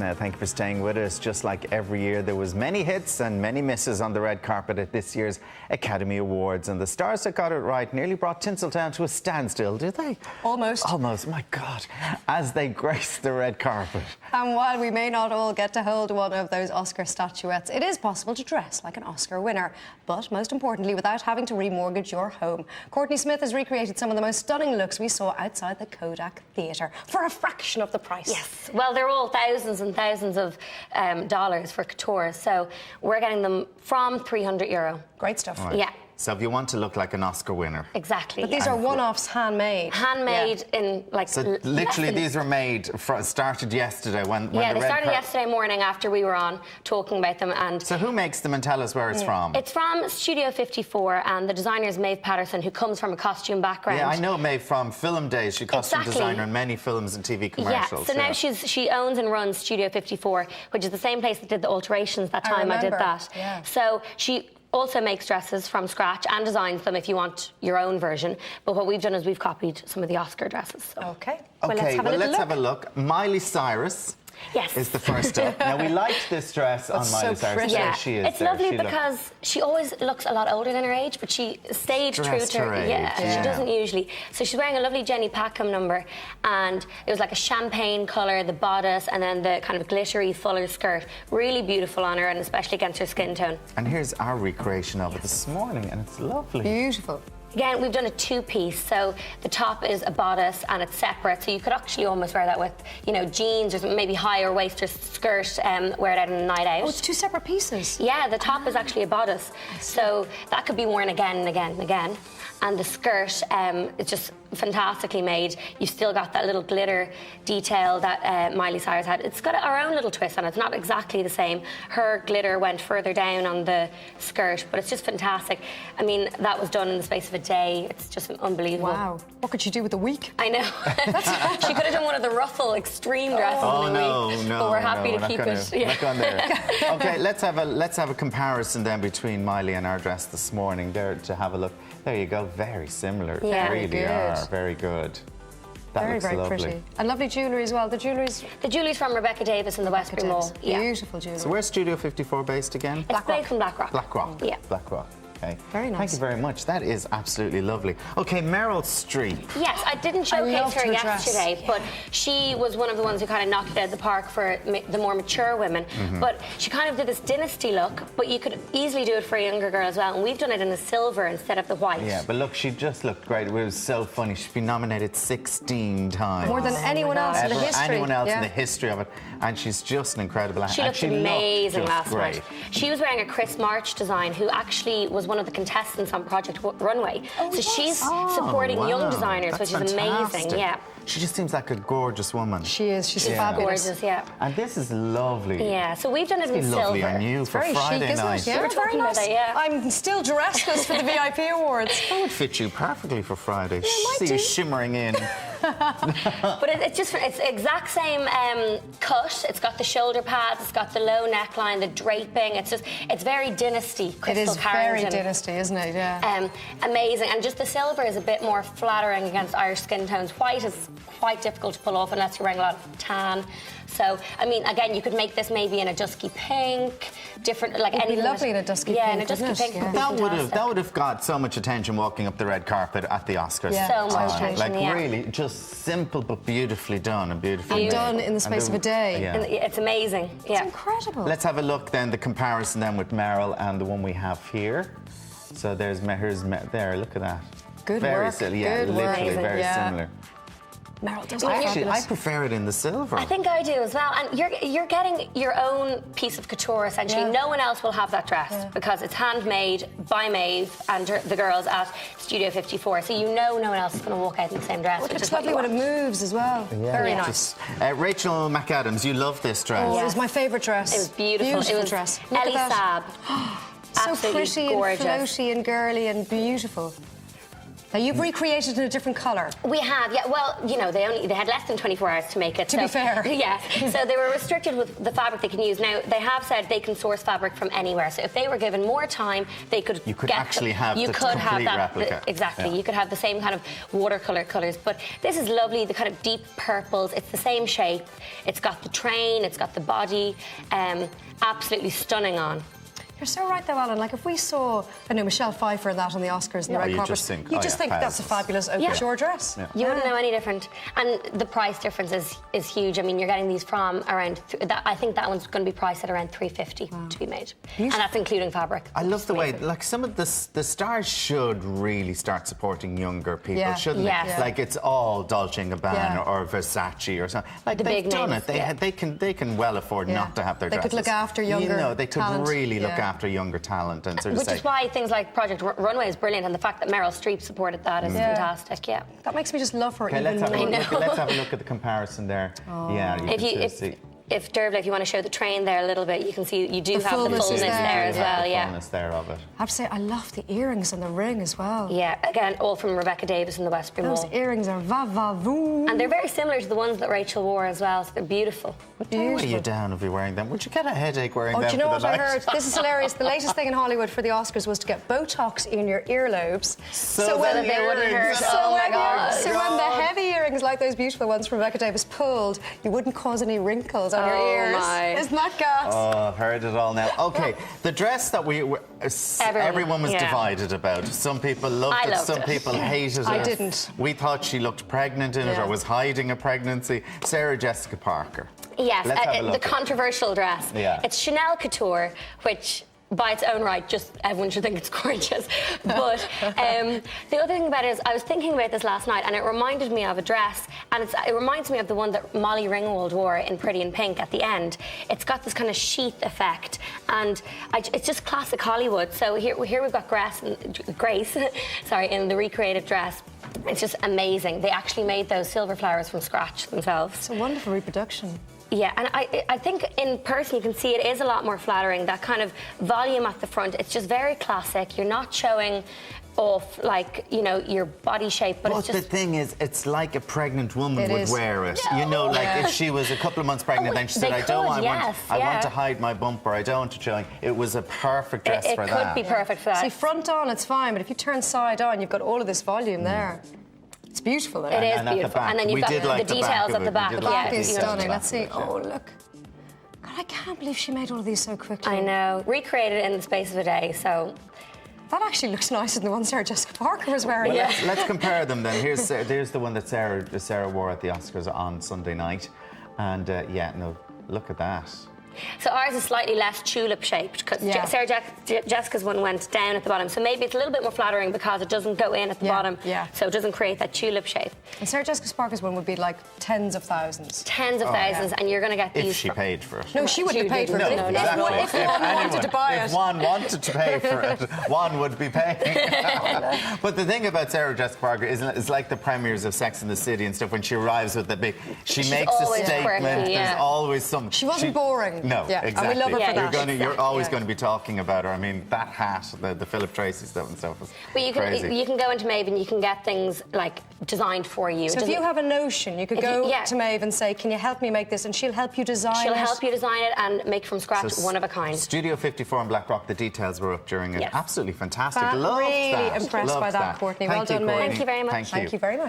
Thank you for staying with us. Just like every year, there was many hits and many misses on the red carpet at this year's Academy Awards. And the stars that got it right nearly brought Tinseltown to a standstill, did they? Almost. Almost, my God, as they graced the red carpet. And while we may not all get to hold one of those Oscar statuettes, it is possible to dress like an Oscar winner. But most importantly, without having to remortgage your home. Courtney Smith has recreated some of the most stunning looks we saw outside the Kodak Theatre for a fraction of the price. Yes, well, they're all thousands and thousands of dollars for couture, so we're getting them from €300. Great stuff. Right. Yeah. So if you want to look like an Oscar winner. Exactly. But these are one-offs, handmade. Handmade in like... So literally these were made, started yesterday when yeah, the they started yesterday morning after we were on talking about them. And so who makes them and tell us where it's from? It's from Studio 54 and the designer is Maeve Patterson, who comes from a costume background. Yeah, I know Maeve from film days. She's costume designer in many films and TV commercials. Yeah, so now she owns and runs Studio 54, which is the same place that did the alterations that time I did that. Yeah. So she also makes dresses from scratch and designs them if you want your own version. But what we've done is we've copied some of the Oscar dresses. So. Okay. Well, let's have a look. Miley Cyrus. Yes. Is the first up. Now, we liked this dress on Miley Cyrus. Pretty. Yeah, she is it's lovely because she always looks a lot older than her age, but she stayed true to her age. Yeah, she doesn't usually. So she's wearing a lovely Jenny Packham number, and it was like a champagne colour, the bodice, and then the kind of glittery, fuller skirt. Really beautiful on her, and especially against her skin tone. And here's our recreation of it this morning, and it's lovely. Beautiful. Again, we've done a two-piece, so the top is a bodice and it's separate, so you could actually almost wear that with, you know, jeans or maybe higher waist or skirt, wear it out on a night out. Oh, it's two separate pieces. Yeah, the top is actually a bodice, so that could be worn again and again and again. And the skirt is just fantastically made. You've still got that little glitter detail that Miley Cyrus had. It's got our own little twist on it. It's not exactly the same. Her glitter went further down on the skirt, but it's just fantastic. I mean, that was done in the space of a day. It's just unbelievable. Wow. What could she do with a week? I know. She could have done one of the ruffle extreme dresses in a week. No, but we're happy to keep it. Yeah. Look on there. Okay, let's have a comparison then between Miley and our dress this morning. There to have a look. There you go. Very similar. Yeah. They really are. Very good. That looks very lovely. Pretty. And lovely jewellery as well. The jewellery's from Rebecca Davis in the Westbury Mall. Yeah. Beautiful jewellery. So where's Studio 54 based again? It's based from Blackrock. Blackrock. Yeah. Blackrock. Okay. Very nice. Thank you very much. That is absolutely lovely. Okay, Meryl Streep. Yes, I didn't showcase her yesterday, but she was one of the ones who kind of knocked it out of the park for the more mature women. But she kind of did this dynasty look, but you could easily do it for a younger girl as well. And we've done it in the silver instead of the white. Yeah, but look, she just looked great. It was so funny. She's been nominated 16 times. More than anyone else in the history. Anyone else in the history of it. And she's just an incredible actor. She looked amazing last great. night. She was wearing a Chris March design, who actually was one of the contestants on Project Runway. So she's supporting young designers, which is amazing. Yeah. She just seems like a gorgeous woman. She is. She's fabulous. Gorgeous, yeah. And this is lovely. Yeah, so we've done it in silver. Lovely on you for very Friday chic, night. isn't it? Yeah, We're talking about it, yeah. I'm still dressed just for the VIP awards. That would fit you perfectly for Friday. might See do. you shimmering in. But it's the exact same cut. It's got the shoulder pads, it's got the low neckline, the draping. It's very dynasty. It is Carrington. very dynasty, isn't it? Yeah. Amazing. And just the silver is a bit more flattering against Irish skin tones. White is quite difficult to pull off unless you're wearing a lot of tan. So, I mean, again, you could make this maybe in a dusky pink, different, like anything. It'd be lovely in a dusky pink. Yeah, in a dusky pink. Yeah. That would have got so much attention walking up the red carpet at the Oscars. Yeah. So much attention, Like yeah. really, just simple but beautifully done and beautifully And done in the space of a day. Yeah. It's amazing. It's Yeah. incredible. Let's have a look then, the comparison then with Meryl and the one we have here. So there's there, look at that. Good very work. Silly, yeah, Good literally work. very Yeah. similar. Meryl does Actually, I prefer it in the silver. I think I do as well. And you're getting your own piece of couture, essentially. Yeah. No one else will have that dress because it's handmade by Maeve and the girls at Studio 54. So you know no one else is going to walk out in the same dress. It looks lovely when it moves as well. Very nice. Rachel McAdams, you love this dress. Oh, it was my favourite dress. It was beautiful. Beautiful It was dress. Look Ellie at that. Saab. So Absolutely pretty gorgeous. and floaty and girly and beautiful. Now, you've recreated in a different colour. We have, yeah. Well, you know, they had less than 24 hours to make it. To be fair. Yes. So they were restricted with the fabric they can use. Now, they have said they can source fabric from anywhere. So if they were given more time, they could You could actually have the complete replica. Exactly. Yeah. You could have the same kind of watercolour colours. But this is lovely, the kind of deep purples. It's the same shape. It's got the train, it's got the body. Absolutely stunning on. You're so right, though, Alan. Like, if we saw, I know, Michelle Pfeiffer and that on the Oscars and the red you carpet, just think, you just think that's a fabulous haute couture dress. Yeah. You wouldn't know any different. And the price difference is huge. I mean, you're getting these from around, I think that one's going to be priced at around $350 to be made. And that's including fabric. I love the way, like, some of the stars should really start supporting younger people, shouldn't they? Yes. Like, it's all Dolce & Gabbana or Versace or something. Like, The they've big done names, it. They can well afford not to have their They dresses. could look after younger You know, they could talent. really look Yeah. after younger talent and sort of Which say... is why things like Project Runway is brilliant, and the fact that Meryl Streep supported that is fantastic. Yeah. That makes me just love her Okay, even let's have, more. let's have a look at the comparison there. Yeah, you can sort of see... If Dervla, if you want to show the train there a little bit, you can see you do have the fullness fullness is there. there as well. The Yeah. fullness there of it. I have to say, I love the earrings and the ring as well. Yeah. Again, all from Rebecca Davis in the Westbury Those Mall. earrings are va-va-voom. And they're very similar to the ones that Rachel wore as well, so they're beautiful. What day were you down if you're wearing them? Would you get a headache wearing them Oh, do you know for what the I night? heard? This is hilarious. The latest thing in Hollywood for the Oscars was to get Botox in your earlobes. So that they wouldn't hurt. So Oh my when- God. So when the heavy earrings, like those beautiful ones from Rebecca Davis, pulled, you wouldn't cause any wrinkles on your Oh ears. my. Isn't that gas? Oh, I've heard it all now. Okay, the dress that everyone was divided about. Some people loved I it, loved some it. people hated it. I didn't. We thought she looked pregnant in it or was hiding a pregnancy. Sarah Jessica Parker. Yes, Let's have a the look. controversial dress. Yeah. It's Chanel Couture, which by its own right, just everyone should think it's gorgeous. But the other thing about it is, I was thinking about this last night, and it reminded me of a dress, and it reminds me of the one that Molly Ringwald wore in Pretty in Pink at the end. It's got this kind of sheath effect, and it's just classic Hollywood. So here we've got Grace, sorry, in the recreated dress. It's just amazing. They actually made those silver flowers from scratch themselves. It's a wonderful reproduction. Yeah, and I think in person you can see it is a lot more flattering, that kind of volume at the front. It's just very classic. You're not showing off, like, you know, your body shape, but it's just... the thing is, it's like a pregnant woman It would is. wear it. You know, like if she was a couple of months pregnant, then she said, I want to hide my bumper, I don't want to show. It was a perfect dress for that. It could be perfect for that. See, front on, it's fine, but if you turn side on, you've got all of this volume there. It's beautiful, though. It is And at the beautiful. back, And then you've we got did like the the back details of at the it. We back. did The like back the is details stunning. at Let's the see. back, yeah. Oh, look. God, I can't believe she made all of these so quickly. I know. Recreated in the space of a day, so... That actually looks nicer than the one Sarah Jessica Parker was wearing. Well, let's compare them then. There's the one that Sarah wore at the Oscars on Sunday night. And yeah, no, look at that. So ours is slightly less tulip shaped, because Sarah Jessica's one went down at the bottom. So maybe it's a little bit more flattering because it doesn't go in at the bottom. Yeah. So it doesn't create that tulip shape. And Sarah Jessica Parker's one would be like tens of thousands. Tens of thousands, and you're going to get these... If she paid for it. No, she wouldn't have paid for it. No, but exactly. if one wanted to buy If it. one wanted to pay for it, one would be paying. But the thing about Sarah Jessica Parker is it's like the premieres of Sex and the City and stuff. When she arrives with the big, she's makes a always statement. quirky, yeah. There's always some. She wasn't boring. No, Yeah, and we exactly. love her for that. You're always Yeah. going to be talking about her. I mean, that hat, the Philip Tracy stuff and stuff is But you can go into Maeve and you can get things like designed for you. So if you have a notion, you could go yeah. to Maeve and say, can you help me make this? And she'll help you design it. She'll help you design it and make from scratch, one of a kind. Studio 54 in Blackrock, the details were up during it. Yes. Absolutely fantastic. Really Loved that. impressed Loved by that, Courtney. Well Thank you, done, Maeve. Courtney. Thank you very much. Thank you. Thank you very much.